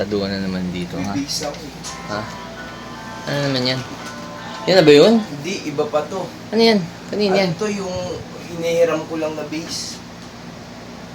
tarataduan na naman dito, ha? Base ako. Ha? Ano naman yan? Yan na ba yun? Hindi, iba pa to. Ano yan? Kanina yan? Ano to yung hinihiram ko lang na base.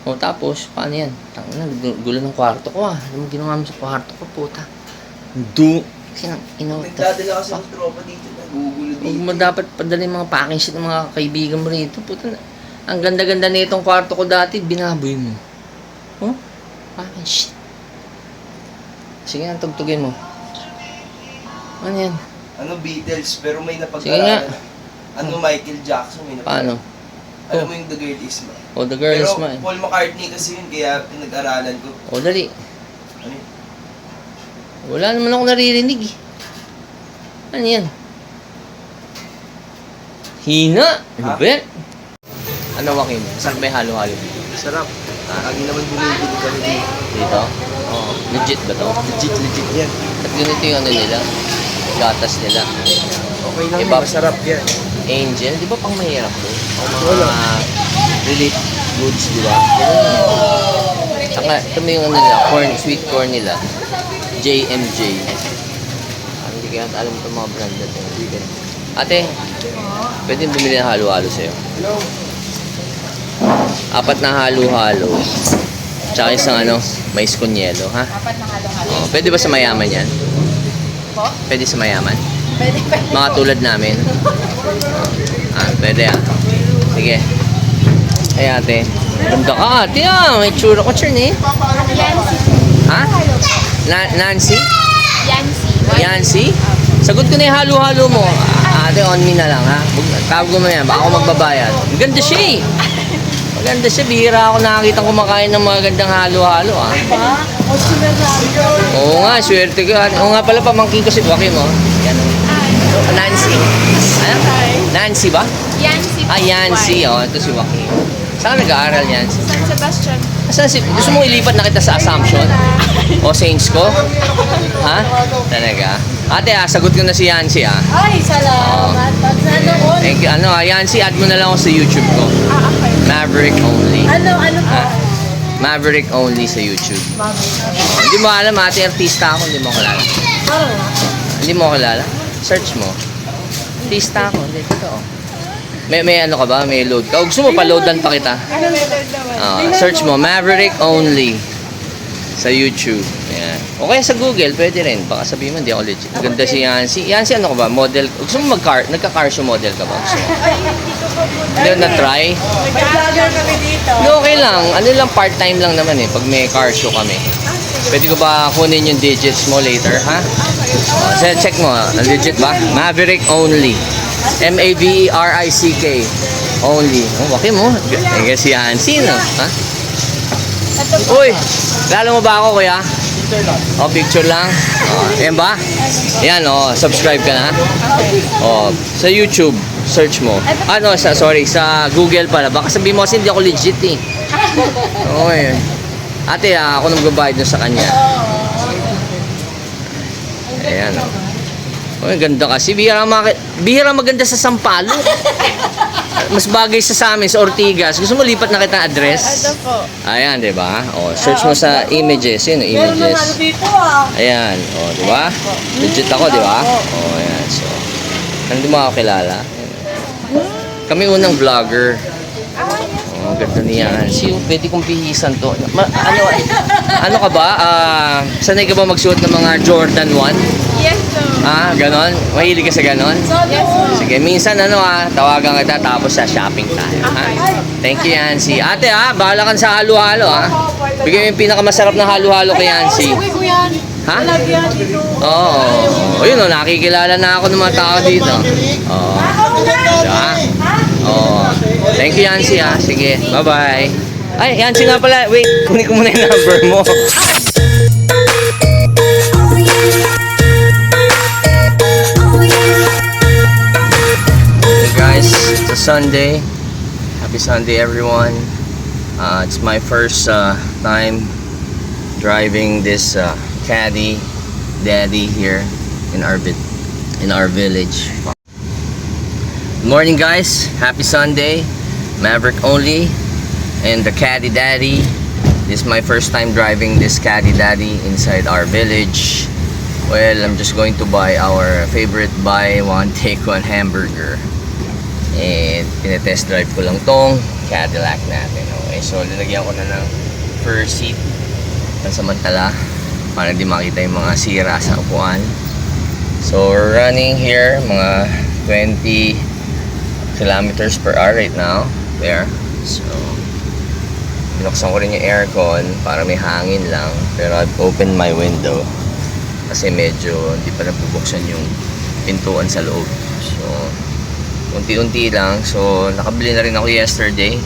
O tapos, paano yan? Tangina, gulo ng kwarto ko ah. Ano mo ginawa mo sa kwarto ko, puta? Sinang inota. Nagdadala kasi ng tropa dito. Nagugulo Huwag dito. mo dapat padala yung mga packing shit ng mga kaibigan mo rito. Puta na. Ang ganda-ganda na itong kwarto ko dati, binaboy mo. Oh? Packing shit. Sige nga, tugtugin mo. Ano yan? Ano Beatles, pero may Sige napag-aralan. nga. Ano Michael Jackson, may Paano? Alam mo yung The Girl Is Mine. Oh, the girl Pero is mine. Paul McCartney kasi yun, kaya pinag-aralan ko. Oh, dali. Ano yun? Wala naman ako naririnig eh. Ano yan? Hina! Ano Ha? ba yan? Ano, Joaquin? Saan ba yung halo-halo? Sarap. Lagi naman bumibili kami dito. Dito? Oo. Legit ba to? Legit yan. At ganito yung ano nila? Gatas nila. Okay lang Iba. yun, masarap yan. Angel, di ba pang mahirap to? O mga Wala. relief goods, di ba? Saka, ito mo yung ano nila, corn, sweet corn nila. JMJ. Hindi kaya alam mo itong mga brand na ito. Ate, pwede bumili ng halo-halo sa'yo. Hello. 4 na halo-halo. Tsaka isang ano, mais con yelo, ha? 4 na halo-halo. Oh, pwede ba sa mayaman yan? Po? Pwede sa mayaman? Pwede pa. Mga tulad namin. Pwede ah. Sige. Ay ate. Ganda ka ate ah. May tsura ko churn eh. Yancy. Ha? Nancy? Yancy. Yancy? Sagot ko na yung halo-halo mo. Ate, on me na lang ha. Tawag mo yan. Baka ako magbabayad. Maganda siya eh. Maganda siya. Bihira ako nakakita kumakain ng mga gandang halo-halo ah. Ba? O sinasabyo. Oo nga, swerte ko. Oo nga pala, pamangkin ko si Joaquin mo. Yan. Nancy. Ano? Nancy ba? Yancy. Ah, Yancy. Oh, ito si Joaquin. Saan nag-aaral Yancy? San Sebastian. Saan si... Gusto mong ilipat na kita sa Assumption? O Saints ko? Ha? Talaga? Ate sagot ko na si Yancy Ay, salamat. Sana all. Thank you. Ano Yancy, add mo na lang ako sa YouTube ko. Okay. Maverick Only. Ano po? Ha? Maverick Only sa YouTube. Hindi mo alam, ate, artista ako. Hindi mo kilala. Hindi mo kilala? Search mo. Artista ako. Hindi, totoo. May ano ka ba? May load ka? O gusto mo pa-loadan pa kita? Ano naman? Search mo, Maverick Only sa YouTube. Ayan. O kaya sa Google, pwede rin. Baka sabihin mo, hindi ako legit. Ganda si Yancy. Yancy, ano ka ba? Model? Gusto mo nagka-car show model ka ba? Gusto mo? Hindi mo na-try? Mag-vlogger kami dito. No, okay lang. Ano lang, part-time lang naman eh. Pag may car show kami. Pwede ko ba kunin yung digits mo later, ha? Check mo, legit ba? Maverick Only. Maverick Only. Oh, okay mo. Kaya si Yancy, no? Ha? Uy, lalo mo ba ako, kuya? O, picture lang. Yan ba? Yan, subscribe ka na. Sa YouTube, search mo. Ano, sorry, sa Google pala. Baka sabihin mo kasi hindi ako legit eh. Okay. Ate, ako nang magbabayad sa kanya. Ayan, Uy, ganda kasi. Bihira maganda sa Sampalo. Mas bagay sa amin, sa Ortigas. Gusto mo lipat na kita address? Ito po. Ayan, di ba? Search mo sa images. Yun, images. dito Ayan, di ba? Legit ako, di ba? Ayan. So, hindi mo ako kilala. Ayan. Kami unang vlogger. Ganda niya. See, pwede kong pihisan to. Ano ka ba? Sanay ka ba magsuot ng mga Jordan 1? Yes, sir. Ganon? Mahilig ka sa ganon? Yes, sir. Sige, minsan tawagan kita tapos sa shopping tayo. Ha? Thank you, Yancy. Ate, bahala ka sa halo-halo, Bigyan mo yung pinakamasarap na halo-halo kay Yancy. Uy, ko yan. Ha? Lagyan dito. Oo. Yun, nakikilala na ako ng mga tao dito. Oo. Diba? Oo. Thank you, Yancy, Sige, bye-bye. Ay, Yancy nga pala. Wait, kunin ko muna yung number mo. Hey guys, it's a Sunday. Happy Sunday, everyone. It's my first time driving this caddy daddy here in our village. Good morning, guys. Happy Sunday. Maverick Only and the caddy daddy. This is my first time driving this Caddy Daddy inside our village. Well, I'm just going to buy our favorite buy one take one hamburger. And tinetest drive ko lang tong Cadillac natin. Okay, so linagyan ko na ng fur seat pansamantala para hindi makita yung mga sira sa upuan. So we're running here mga 20 kilometers per hour right now. There. So binuksan ko rin yung aircon para may hangin lang, pero I've opened my window kasi medyo hindi pa nabubuksan yung pintuan sa loob. So unti-unti lang. So nakabili na rin ako yesterday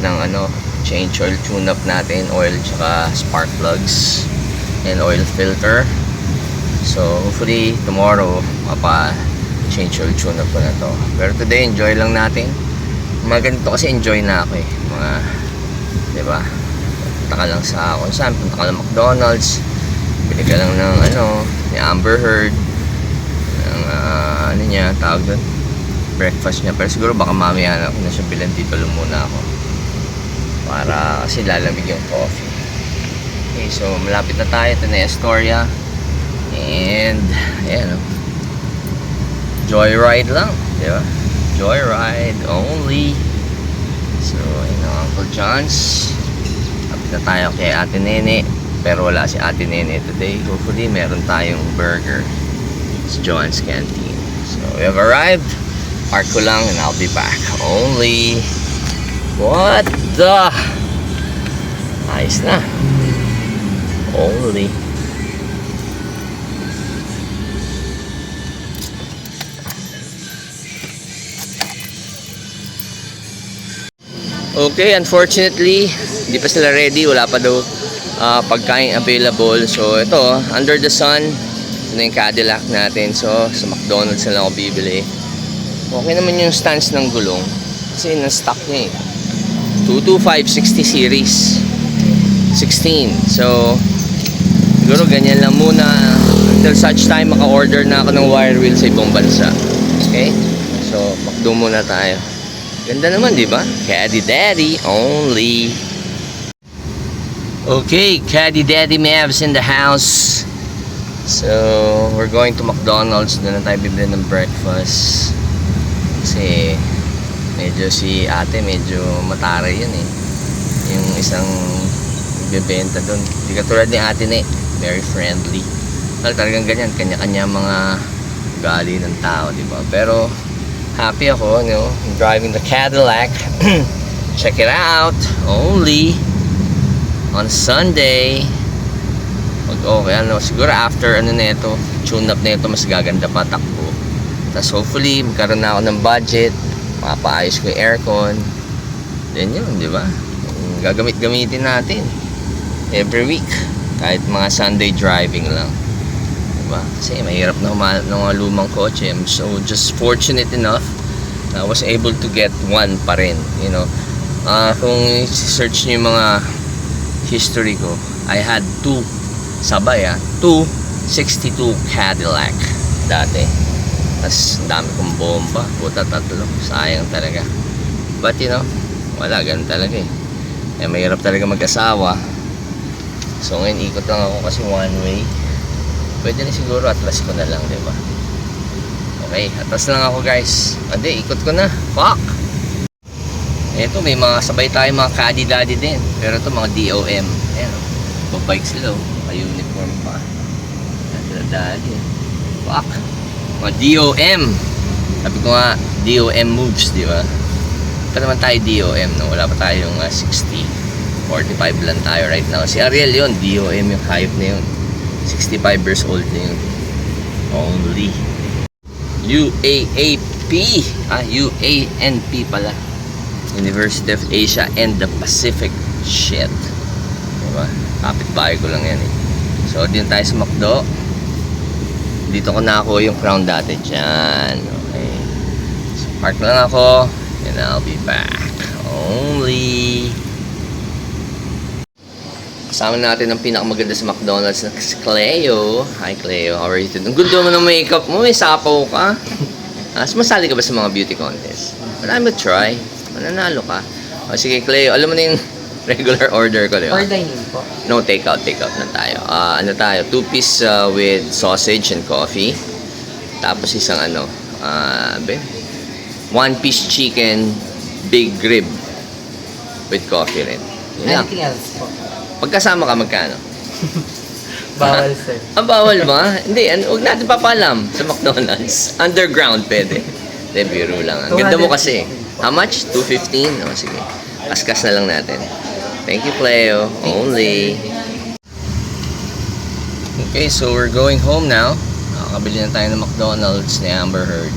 ng change oil tune up natin, oil tsaka spark plugs and oil filter. So hopefully tomorrow change oil tune up ko na to. Pero today enjoy lang natin. Mga ganito kasi enjoy na ako eh. Mga, diba? Punta ka lang sa kung saan, punta ka lang McDonald's, bili ka lang ng ni Amber Heard, ng niya, tawag doon, breakfast niya. Pero siguro baka mamaya na ako na siya bilan, dito lang muna ako para kasi lalamig yung coffee. Okay, so malapit na tayo. Ito na Astoria. And ayan, joyride lang, di ba? Joyride only. So ayun ang Uncle John's. Lapit na tayo kay Ate Nene, pero wala si Ate Nene today. Hopefully meron tayong burger. It's John's Canteen. So we have arrived. Park ko lang and I'll be back. Only what the ayos na. Only okay, unfortunately hindi pa sila ready, wala pa daw pagkain available. So ito, under the sun, ito yung Cadillac natin. So sa McDonald's na lang ako bibili. Okay naman yung stance ng gulong kasi na-stock niya eh. 225 60 series 16. So siguro ganyan lang muna until such time maka-order na ako ng wire wheel sa ibang bansa. Okay, so McDo muna tayo. Ganda naman, di ba? Caddy Daddy only. Okay, Caddy Daddy Mavs in the house. So we're going to McDonald's. Doon na tayo bibili ng breakfast kasi medyo si ate medyo mataray yun eh, yung isang bebenta doon. Hindi katulad ni ate ni very friendly. Well, talagang ganyan, kanya-kanya mga gali ng tao, di ba? Pero happy ako, driving the Cadillac. Check it out, only on Sunday. Okay, siguro after nito, tune up nito, mas gaganda pa takbo. Tapos hopefully magkaroon na ako ng budget, mapaayos ko yung aircon. Then yun, di ba? Gagamit-gamitin natin every week, kahit mga Sunday driving lang, di ba? Kasi mahirap na humanap ng mga lumang kotse. So just fortunate enough I was able to get one pa rin, kung search niyo yung mga history ko, I had two 262 Cadillac dati. Tapos dami kong bomba, puta, 3, sayang talaga. But wala, ganun talaga eh. Mahirap talaga mag-asawa. So ngayon ikot lang ako kasi one way. Pwede na siguro atras ko na lang, diba? Okay, atras lang ako guys. Hindi, ikot ko na. Fuck! Eto, may mga sabay tayo mga Caddy Daddy din. Pero ito mga DOM. Ayan, babike sila, uniform pa. Ayan sila daddy. Fuck! Mga DOM. Sabi ko nga, DOM moves, di ba? Pa naman tayo DOM, no? Wala pa tayong 60. 45 lang tayo right now. Si Ariel yun, DOM yung hype na yun. 65 years old na yun. Only. UAAP. UANP pala. University of Asia and the Pacific. Shit. Diba? Kapit-bahay ko lang yan eh. So, din tayo sa McDo. Dito ko na ako yung crown dati dyan. Okay. So, park lang ako. And I'll be back. Only. Kasama natin ang pinakamaganda sa McDonald's na si Cleo. Hi Cleo, how are you today? Ang gundo mo ng makeup mo, may sapaw ka. Sumasali ka ba sa mga beauty contest? Wala mo try. Mananalo ka. O sige Cleo, alam mo na yung Regular order ko, di ba? Or dining po. No, take out na tayo. Ano tayo? 2-piece with sausage and coffee. Tapos isang 1-piece chicken, big rib with coffee rin. Yun lang. Anything else po? Pagkasama ka, magkano? Bawal, sir. Ang bawal ba? Hindi, huwag natin papalam sa McDonald's. Underground, pwede. Hindi, biro lang. Ang ganda mo kasi. How much? 215? O, sige. Kaskas na lang natin. Thank you, Cleo. Only. Okay, so we're going home now. Nakakabili na tayo ng McDonald's ni Amber Heard.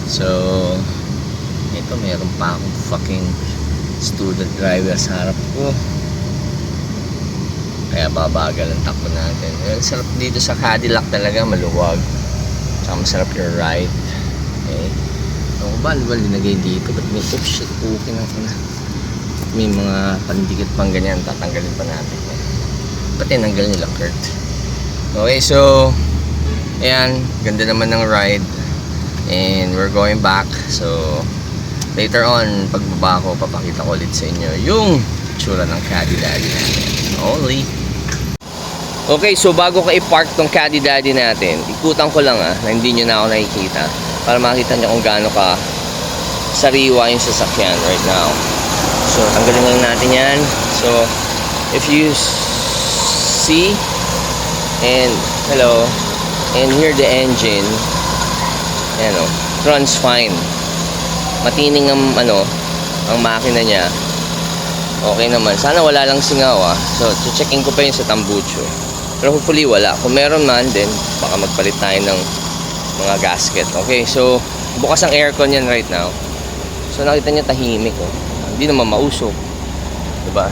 So, ito, meron pa akong fucking student driver sa harap ko. Kaya babagal ang takbo natin. Well, sarap dito sa Cadillac talaga, maluwag. Tsaka masarap yung ride. Okay. Ano ba linagay dito? Ba't may shit, okay na ito na. May mga pandikit pang ganyan, tatanggalin pa natin. Ba't tinanggal nila, Kurt? Okay, so ayan, ganda naman ng ride. And we're going back. So later on, pagbaba ko, papakita ko ulit sa inyo yung tsura ng Caddy Daddy natin. Only. Okay, so bago ka i-park tong Caddy Daddy natin, ikutan ko lang na hindi nyo na ako nakikita para makita nyo kung gaano ka sariwa yung sasakyan right now. So tanggalin lang natin yan. So if you see and hello and hear the engine, ayan o, runs fine. Matining ang ang makina niya. Okay naman. Sana wala lang singaw So checking ko pa yun sa tambucho. Pero hopefully wala. Kung meron man din, baka magpalit tayo ng mga gasket. Okay, so bukas ang aircon yan right now. So nakita niya tahimik Hindi naman mausok. Diba?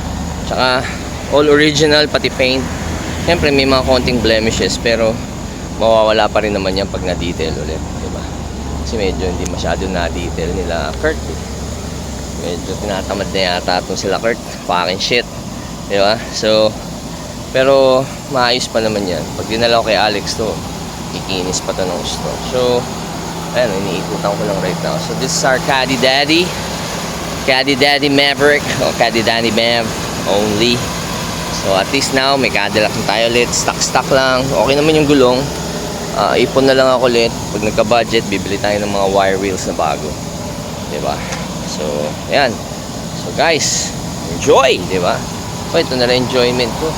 Tsaka all original, pati paint. Siyempre may mga konting blemishes, pero mawawala pa rin naman yan pag na-detail ulit. Diba? Kasi medyo hindi masyado na-detail nila Kurt. Medyo tinatamad na yata itong sila Kurt. Fucking shit. Diba? So, pero maayos pa naman yan. Pag dinala ko kay Alex to, kikinis pa to ng gusto. So, ayan, iniikutan ko lang right now. So, this is our Caddy Daddy. Caddy Daddy Maverick. O Caddy Daddy Mav. Only. So, at least now, may Cadillac na tayo ulit. Stock lang. Okay naman yung gulong. Ipon na lang ako ulit. Pag nagka-budget, bibili tayo ng mga wire wheels na bago. Diba? So, ayan. So, guys, enjoy! Diba? O, ito na lang enjoyment ko.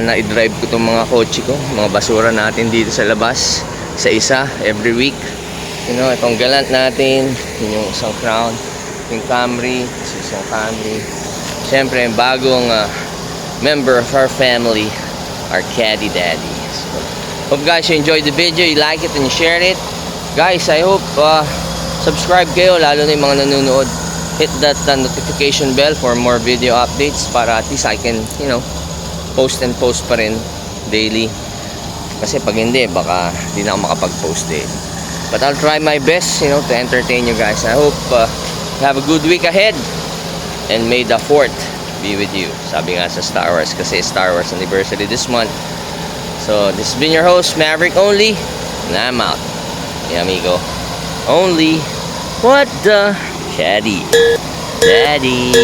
Na-drive ko itong mga kotse ko. Mga basura natin dito sa labas. Sa isa, every week. You know, itong Galant natin. Yung isang Crown. Yung Camry. Isang Camry. Siyempre, bagong member of our family, our Caddy Daddy. So, hope guys you enjoyed the video, you like it and you share it. Guys, I hope subscribe kayo, lalo na yung mga nanonood. Hit that notification bell for more video updates para at least I can, post pa rin daily. Kasi pag hindi, baka hindi na ako makapag-post daily. But I'll try my best, to entertain you guys. I hope you have a good week ahead. And may the 4th be with you. Sabi nga sa Star Wars, kasi Star Wars anniversary this month. So, this has been your host, Maverick Only. And I'm out. Hey, amigo. Only. What the? Caddy. Daddy.